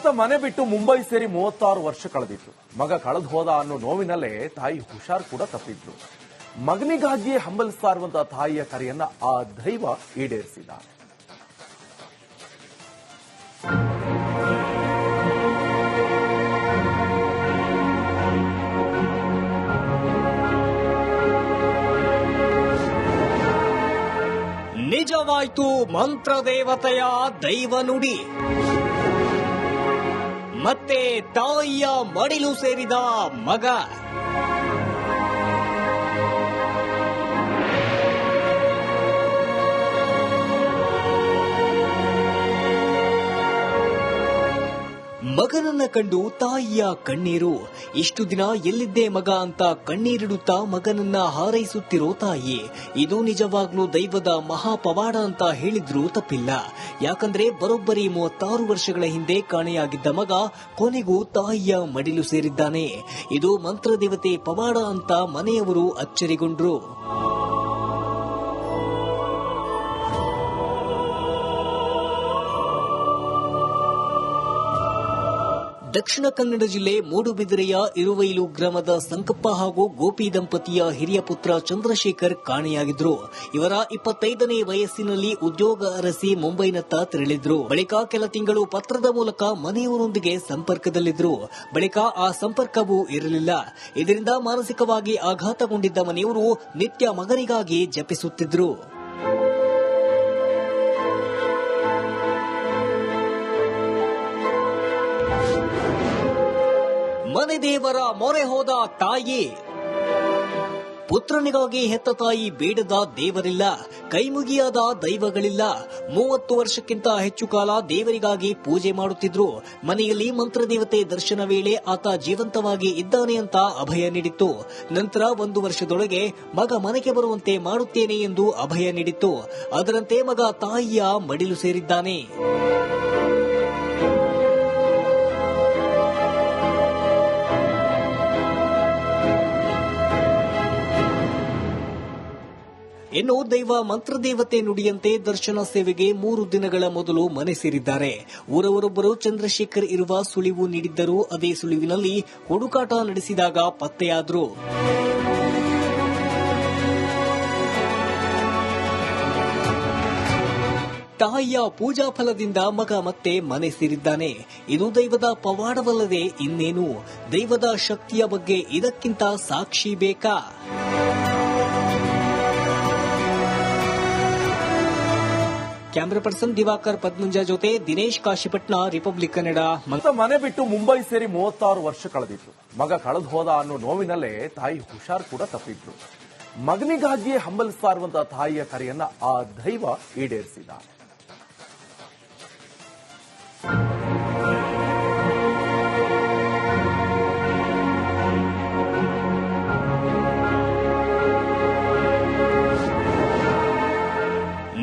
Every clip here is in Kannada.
ಸ್ವಂತ ಮನೆ ಬಿಟ್ಟು ಮುಂಬೈ ಸೇರಿ 36 ವರ್ಷ ಕಳೆದಿತ್ತು. ಮಗ ಕಳೆದು ಹೋದ ಅನ್ನೋ ನೋವಿನಲ್ಲೇ ತಾಯಿ ಹುಷಾರ್ ಕೂಡ ತಪ್ಪಿದ್ರು. ಮಗನಿಗಾಗಿಯೇ ಹಂಬಲಿಸ್ತಾ ಇರುವಂತಹ ತಾಯಿಯ ಕರೆಯನ್ನ ಆ ದೈವ ಈಡೇರಿಸಿದ. ನಿಜವಾಯ್ತು ಮಂತ್ರ ದೇವತೆಯ ದೈವ ನುಡಿ. ಮತ್ತೆ ತಾಯಿಯ ಮಡಿಲು ಸೇರಿದ ಮಗ. ಮಗನನ್ನ ಕಂಡು ತಾಯಿಯ ಕಣ್ಣೀರು. ಇಷ್ಟು ದಿನ ಎಲ್ಲಿದ್ದೇ ಮಗ ಅಂತ ಕಣ್ಣೀರಿಡುತ್ತಾ ಮಗನನ್ನ ಹಾರೈಸುತ್ತಿರೋ ತಾಯಿ. ಇದು ನಿಜವಾಗ್ಲೂ ದೈವದ ಮಹಾಪವಾಡ ಅಂತ ಹೇಳಿದ್ರೂ ತಪ್ಪಿಲ್ಲ. ಯಾಕಂದ್ರೆ ಬರೋಬ್ಬರಿ 36 ವರ್ಷಗಳ ಹಿಂದೆ ಕಾಣೆಯಾಗಿದ್ದ ಮಗ ಕೊನೆಗೂ ತಾಯಿಯ ಮಡಿಲು ಸೇರಿದ್ದಾನೆ. ಇದು ಮಂತ್ರದೇವತೆ ಪವಾಡ ಅಂತ ಮನೆಯವರು ಅಚ್ಚರಿಗೊಂಡ್ರು. ದಕ್ಷಿಣ ಕನ್ನಡ ಜಿಲ್ಲೆ ಮೂಡುಬಿದಿರೆಯ ಇರುವೈಲು ಗ್ರಾಮದ ಸಂಕಪ್ಪ ಹಾಗೂ ಗೋಪಿ ದಂಪತಿಯ ಹಿರಿಯ ಪುತ್ರ ಚಂದ್ರಶೇಖರ್ ಕಾಣೆಯಾಗಿದ್ರು. ಇವರ 25ನೇ ವಯಸ್ಸಿನಲ್ಲಿ ಉದ್ಯೋಗ ಅರಸಿ ಮುಂಬೈನತ್ತ ತೆರಳಿದ್ರು. ಬಳಿಕ ಕೆಲ ತಿಂಗಳು ಪತ್ರದ ಮೂಲಕ ಮನೆಯವರೊಂದಿಗೆ ಸಂಪರ್ಕದಲ್ಲಿದ್ರು. ಬಳಿಕ ಆ ಸಂಪರ್ಕವೂ ಇರಲಿಲ್ಲ. ಇದರಿಂದ ಮಾನಸಿಕವಾಗಿ ಆಘಾತಗೊಂಡಿದ್ದ ಮನೆಯವರು ನಿತ್ಯ ಮಗನಿಗಾಗಿ ಜಪಿಸುತ್ತಿದ್ರು. ಮನೆ ದೇವರ ಮೊರೆ ಹೋದ ತಾಯಿ. ಪುತ್ರನಿಗಾಗಿ ಹೆತ್ತ ತಾಯಿ ಬೇಡದ ದೇವರಿಲ್ಲ, ಕೈಮುಗಿಯಾದ ದೈವಗಳಿಲ್ಲ. 30 ವರ್ಷಕ್ಕಿಂತ ಹೆಚ್ಚು ಕಾಲ ದೇವರಿಗಾಗಿ ಪೂಜೆ ಮಾಡುತ್ತಿದ್ರು. ಮನೆಯಲ್ಲಿ ಮಂತ್ರದೇವತೆ ದರ್ಶನ ವೇಳೆ ಆತ ಜೀವಂತವಾಗಿ ಇದ್ದಾನೆ ಅಂತ ಅಭಯ ನೀಡಿತ್ತು. ನಂತರ 1 ವರ್ಷದೊಳಗೆ ಮಗ ಮನೆಗೆ ಬರುವಂತೆ ಮಾಡುತ್ತೇನೆ ಎಂದು ಅಭಯ ನೀಡಿತ್ತು. ಅದರಂತೆ ಮಗ ತಾಯಿಯ ಮಡಿಲು ಸೇರಿದ್ದಾನೆ. ಇನ್ನು ದೈವ ಮಂತ್ರದೇವತೆ ನುಡಿಯಂತೆ ದರ್ಶನ ಸೇವೆಗೆ 3 ದಿನಗಳ ಮೊದಲು ಮನೆ ಸೇರಿದ್ದಾರೆ. ಊರವರೊಬ್ಬರು ಚಂದ್ರಶೇಖರ್ ಇರುವ ಸುಳಿವು ನೀಡಿದ್ದರು. ಅದೇ ಸುಳಿವಿನಲ್ಲಿ ಹುಡುಕಾಟ ನಡೆಸಿದಾಗ ಪತ್ತೆಯಾದ್ರು. ತಾಯಿಯ ಪೂಜಾ ಫಲದಿಂದ ಮಗ ಮತ್ತೆ ಮನೆ ಸೇರಿದ್ದಾನೆ. ಇದು ದೈವದ ಪವಾಡವಲ್ಲದೆ ಇನ್ನೇನು. ದೈವದ ಶಕ್ತಿಯ ಬಗ್ಗೆ ಇದಕ್ಕಿಂತ ಸಾಕ್ಷಿ ಬೇಕಾ? ಕ್ಯಾಮರಾ ಪರ್ಸನ್ ದಿವಾಕರ್ ಪದ್ಮಂಜ ಜೊತೆ ದಿನೇಶ್ ಕಾಶಿಪಟ್ನ, ರಿಪಬ್ಲಿಕ್ ಕನ್ನಡ. ಮನೆ ಬಿಟ್ಟು ಮುಂಬೈ ಸೇರಿ 36 ವರ್ಷ ಕಳೆದಿತ್ತು. ಮಗ ಕಳೆದು ಹೋದ ಅನ್ನೋ ನೋವಿನಲ್ಲೇ ತಾಯಿ ಹುಷಾರ್ ಕೂಡ ತಪ್ಪಿದ್ರು. ಮಗನಿಗಾಗಿಯೇ ಹಂಬಲಿಸ್ತಾ ಇರುವಂತಹ ತಾಯಿಯ ಕರೆಯನ್ನ ಆ ದೈವ ಈಡೇರಿಸಿದ.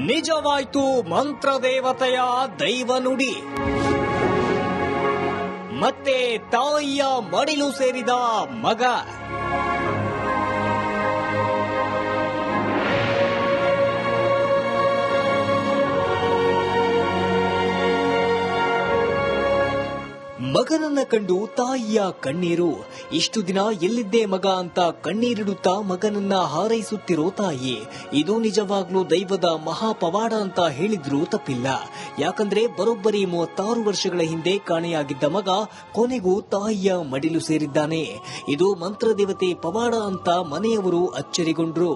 ನಿಜವಾಯ್ತು ಮಂತ್ರ ದೇವತೆಯ ದೈವ ನುಡಿ. ಮತ್ತೆ ತಾಯಿಯ ಮಡಿಲು ಸೇರಿದ ಮಗ. ಮಗನನ್ನ ಕಂಡು ತಾಯಿಯ ಕಣ್ಣೀರು. ಇಷ್ಟು ದಿನ ಎಲ್ಲಿದ್ದೇ ಮಗ ಅಂತ ಕಣ್ಣೀರಿಡುತ್ತಾ ಮಗನನ್ನ ಹಾರೈಸುತ್ತಿರೋ ತಾಯಿ. ಇದು ನಿಜವಾಗ್ಲೂ ದೈವದ ಮಹಾಪವಾಡ ಅಂತ ಹೇಳಿದ್ರೂ ತಪ್ಪಿಲ್ಲ. ಯಾಕಂದ್ರೆ ಬರೋಬ್ಬರಿ 36 ವರ್ಷಗಳ ಹಿಂದೆ ಕಾಣೆಯಾಗಿದ್ದ ಮಗ ಕೊನೆಗೂ ತಾಯಿಯ ಮಡಿಲು ಸೇರಿದ್ದಾನೆ. ಇದು ಮಂತ್ರದೇವತೆ ಪವಾಡ ಅಂತ ಮನೆಯವರು ಅಚ್ಚರಿಗೊಂಡ್ರು.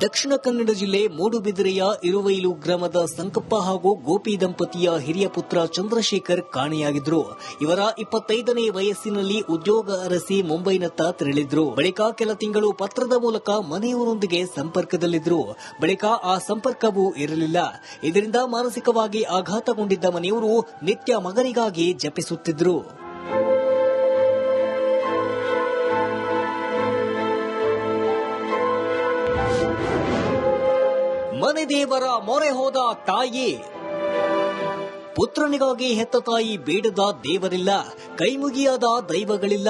ದಕ್ಷಿಣ ಕನ್ನಡ ಜಿಲ್ಲೆ ಮೂಡುಬಿದಿರೆಯ ಇರುವೈಲು ಗ್ರಾಮದ ಸಂಕಪ್ಪ ಹಾಗೂ ಗೋಪಿ ದಂಪತಿಯ ಹಿರಿಯ ಪುತ್ರ ಚಂದ್ರಶೇಖರ್ ಕಾಣೆಯಾಗಿದ್ರು. ಇವರ 25ನೇ ವಯಸ್ಸಿನಲ್ಲಿ ಉದ್ಯೋಗ ಅರಸಿ ಮುಂಬೈನತ್ತ ತೆರಳಿದ್ರು. ಬಳಿಕ ಕೆಲ ತಿಂಗಳು ಪತ್ರದ ಮೂಲಕ ಮನೆಯವರೊಂದಿಗೆ ಸಂಪರ್ಕದಲ್ಲಿದ್ರು. ಬಳಿಕ ಆ ಸಂಪರ್ಕವೂ ಇರಲಿಲ್ಲ. ಇದರಿಂದ ಮಾನಸಿಕವಾಗಿ ಆಘಾತಗೊಂಡಿದ್ದ ಮನೆಯವರು ನಿತ್ಯ ಮಗನಿಗಾಗಿ ಜಪಿಸುತ್ತಿದ್ರು. ಮನೆ ದೇವರ ಮೊರೆ ಹೋದ ತಾಯಿ. ಪುತ್ರನಿಗಾಗಿ ಹೆತ್ತ ತಾಯಿ ಬೇಡದ ದೇವರಿಲ್ಲ, ಕೈಮುಗಿಯಾದ ದೈವಗಳಿಲ್ಲ.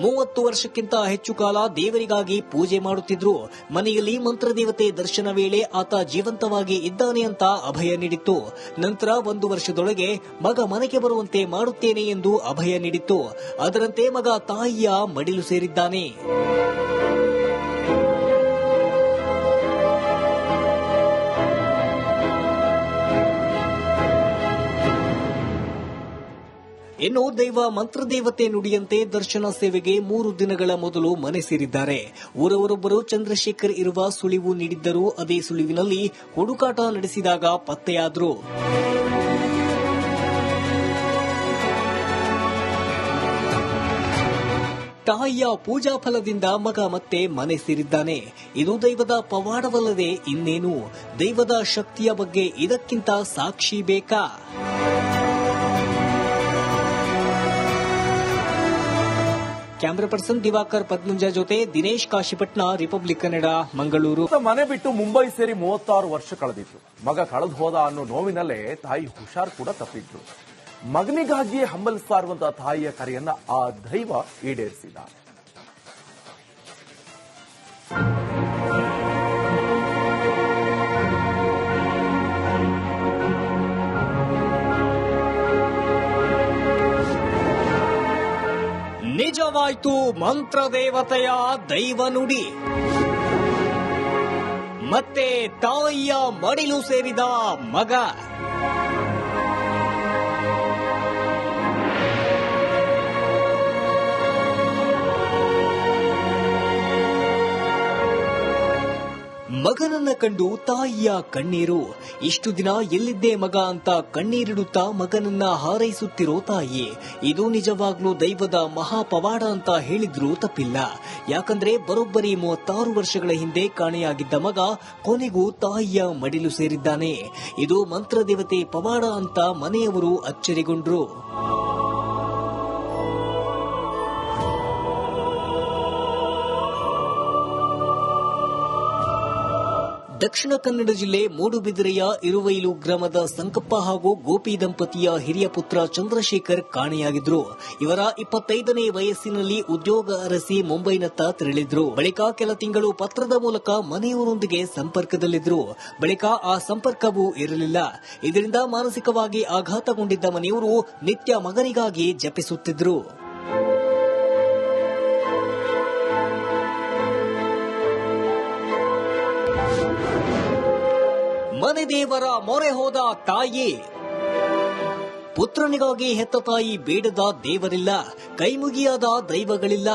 30 ವರ್ಷಕ್ಕಿಂತ ಹೆಚ್ಚು ಕಾಲ ದೇವರಿಗಾಗಿ ಪೂಜೆ ಮಾಡುತ್ತಿದ್ರು. ಮನೆಯಲ್ಲಿ ಮಂತ್ರದೇವತೆ ದರ್ಶನ ವೇಳೆ ಆತ ಜೀವಂತವಾಗಿ ಇದ್ದಾನೆ ಅಂತ ಅಭಯ ನೀಡಿತ್ತು. ನಂತರ 1 ವರ್ಷದೊಳಗೆ ಮಗ ಮನೆಗೆ ಬರುವಂತೆ ಮಾಡುತ್ತೇನೆ ಎಂದು ಅಭಯ ನೀಡಿತ್ತು. ಅದರಂತೆ ಮಗ ತಾಯಿಯ ಮಡಿಲು ಸೇರಿದ್ದಾನೆ. ಇನ್ನು ದೈವ ಮಂತ್ರದೇವತೆ ನುಡಿಯಂತೆ ದರ್ಶನ ಸೇವೆಗೆ 3 ದಿನಗಳ ಮೊದಲು ಮನೆ ಸೇರಿದ್ದಾರೆ. ಊರವರೊಬ್ಬರು ಚಂದ್ರಶೇಖರ್ ಇರುವ ಸುಳಿವು ನೀಡಿದ್ದರೂ ಅದೇ ಸುಳಿವಿನಲ್ಲಿ ಹುಡುಕಾಟ ನಡೆಸಿದಾಗ ಪತ್ತೆಯಾದ್ರು. ತಾಯಿಯ ಪೂಜಾ ಫಲದಿಂದ ಮಗ ಮತ್ತೆ ಮನೆ ಸೇರಿದ್ದಾನೆ. ಇದು ದೈವದ ಪವಾಡವಲ್ಲದೆ ಇನ್ನೇನು? ದೈವದ ಶಕ್ತಿಯ ಬಗ್ಗೆ ಇದಕ್ಕಿಂತ ಸಾಕ್ಷಿ ಬೇಕಾ? ಕ್ಯಾಮರಾ ಪರ್ಸನ್ ದಿವಾಕರ್ ಪದ್ಮಂಜ ಜೊತೆ ದಿನೇಶ್ ಕಾಶಿಪಟ್ನ, ರಿಪಬ್ಲಿಕ್ ಕನ್ನಡ, ಮಂಗಳೂರು. ಮನೆ ಬಿಟ್ಟು ಮುಂಬೈ ಸೇರಿ 36 ವರ್ಷ ಕಳೆದಿತ್ತು. ಮಗ ಕಳೆದು ಹೋದ ಅನ್ನೋ ನೋವಿನಲ್ಲೇ ತಾಯಿ ಹುಷಾರ್ ಕೂಡ ತಪ್ಪಿದ್ರು. ಮಗನಿಗಾಗಿಯೇ ಹಂಬಲಿಸ್ತಾ ಇರುವಂತಹ ತಾಯಿಯ ಕರೆಯನ್ನ ಆ ದೈವ ಈಡೇರಿಸಿದ. ನಿಜವಾಯ್ತು ಮಂತ್ರದೇವತೆಯ ದೈವ ನುಡಿ. ಮತ್ತೆ ತಾಯಿಯ ಮಡಿಲು ಸೇರಿದ ಮಗ. ಮಗನನ್ನ ಕಂಡು ತಾಯಿಯ ಕಣ್ಣೀರು. ಇಷ್ಟು ದಿನ ಎಲ್ಲಿದ್ದೇ ಮಗ ಅಂತ ಕಣ್ಣೀರಿಡುತ್ತಾ ಮಗನನ್ನ ಹಾರೈಸುತ್ತಿರೋ ತಾಯಿ. ಇದು ನಿಜವಾಗ್ಲೂ ದೈವದ ಮಹಾಪವಾಡ ಅಂತ ಹೇಳಿದ್ರೂ ತಪ್ಪಿಲ್ಲ. ಯಾಕಂದ್ರೆ ಬರೋಬ್ಬರಿ 36 ವರ್ಷಗಳ ಹಿಂದೆ ಕಾಣೆಯಾಗಿದ್ದ ಮಗ ಕೊನೆಗೂ ತಾಯಿಯ ಮಡಿಲು ಸೇರಿದ್ದಾನೆ. ಇದು ಮಂತ್ರದೇವತೆ ಪವಾಡ ಅಂತ ಮನೆಯವರು ಅಚ್ಚರಿಗೊಂಡ್ರು. ದಕ್ಷಿಣ ಕನ್ನಡ ಜಿಲ್ಲೆ ಮೂಡುಬಿದಿರೆಯ ಇರುವೈಲು ಗ್ರಾಮದ ಸಂಕಪ್ಪ ಹಾಗೂ ಗೋಪಿ ದಂಪತಿಯ ಹಿರಿಯ ಪುತ್ರ ಚಂದ್ರಶೇಖರ್ ಕಾಣೆಯಾಗಿದ್ರು. ಇವರ 25ನೇ ವಯಸ್ಸಿನಲ್ಲಿ ಉದ್ಯೋಗ ಅರಸಿ ಮುಂಬೈನತ್ತ ತೆರಳಿದ್ರು. ಬಳಿಕ ಕೆಲ ತಿಂಗಳು ಪತ್ರದ ಮೂಲಕ ಮನೆಯವರೊಂದಿಗೆ ಸಂಪರ್ಕದಲ್ಲಿದ್ರು. ಬಳಿಕ ಆ ಸಂಪರ್ಕವೂ ಇರಲಿಲ್ಲ. ಇದರಿಂದ ಮಾನಸಿಕವಾಗಿ ಆಘಾತಗೊಂಡಿದ್ದ ಮನೆಯವರು ನಿತ್ಯ ಮಗನಿಗಾಗಿ ಜಪಿಸುತ್ತಿದ್ರು. ಮನೆ ದೇವರ ಮೊರೆ ಹೋದ ತಾಯಿ. ಪುತ್ರನಿಗಾಗಿ ಹೆತ್ತ ತಾಯಿ ಬೇಡದ ದೇವರಿಲ್ಲ, ಕೈಮುಗಿಯಾದ ದೈವಗಳಿಲ್ಲ.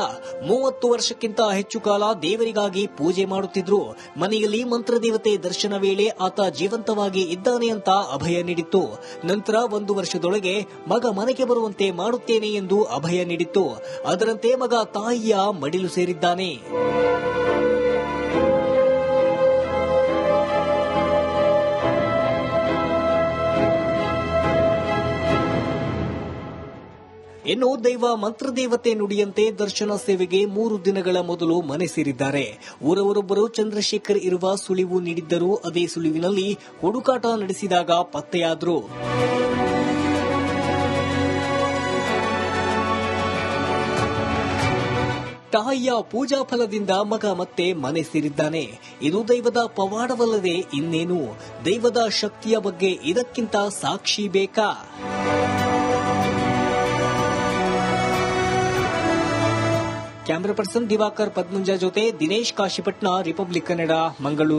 30 ವರ್ಷಕ್ಕಿಂತ ಹೆಚ್ಚು ಕಾಲ ದೇವರಿಗಾಗಿ ಪೂಜೆ ಮಾಡುತ್ತಿದ್ರು. ಮನೆಯಲ್ಲಿ ಮಂತ್ರದೇವತೆ ದರ್ಶನ ವೇಳೆ ಆತ ಜೀವಂತವಾಗಿ ಇದ್ದಾನೆ ಅಂತ ಅಭಯ ನೀಡಿತ್ತು. ನಂತರ 1 ವರ್ಷದೊಳಗೆ ಮಗ ಮನೆಗೆ ಬರುವಂತೆ ಮಾಡುತ್ತೇನೆ ಎಂದು ಅಭಯ ನೀಡಿತ್ತು. ಅದರಂತೆ ಮಗ ತಾಯಿಯ ಮಡಿಲು ಸೇರಿದ್ದಾನೆ. ಇನ್ನು ದೈವ ಮಂತ್ರದೇವತೆ ನುಡಿಯಂತೆ ದರ್ಶನ ಸೇವೆಗೆ 3 ದಿನಗಳ ಮೊದಲು ಮನೆ ಸೇರಿದ್ದಾರೆ. ಊರವರೊಬ್ಬರು ಚಂದ್ರಶೇಖರ್ ಇರುವ ಸುಳಿವು ನೀಡಿದ್ದರೂ ಅದೇ ಸುಳಿವಿನಲ್ಲಿ ಹುಡುಕಾಟ ನಡೆಸಿದಾಗ ಪತ್ತೆಯಾದ್ರು. ತಾಯಿಯ ಪೂಜಾ ಫಲದಿಂದ ಮಗ ಮತ್ತೆ ಮನೆ ಸೇರಿದ್ದಾನೆ. ಇದು ದೈವದ ಪವಾಡವಲ್ಲದೆ ಇನ್ನೇನು? ದೈವದ ಶಕ್ತಿಯ ಬಗ್ಗೆ ಇದಕ್ಕಿಂತ ಸಾಕ್ಷಿ ಬೇಕಾ? ಕ್ಯಾಮರಾ ಪರ್ಸನ್ ದಿವಾಕರ್ ಪದ್ಮಂಜ ಜೊತೆ ದಿನೇಶ್ ಕಾಶಿಪಟ್ನ, ರಿಪಬ್ಲಿಕ್ ಕನ್ನಡ, ಮಂಗಳೂರು.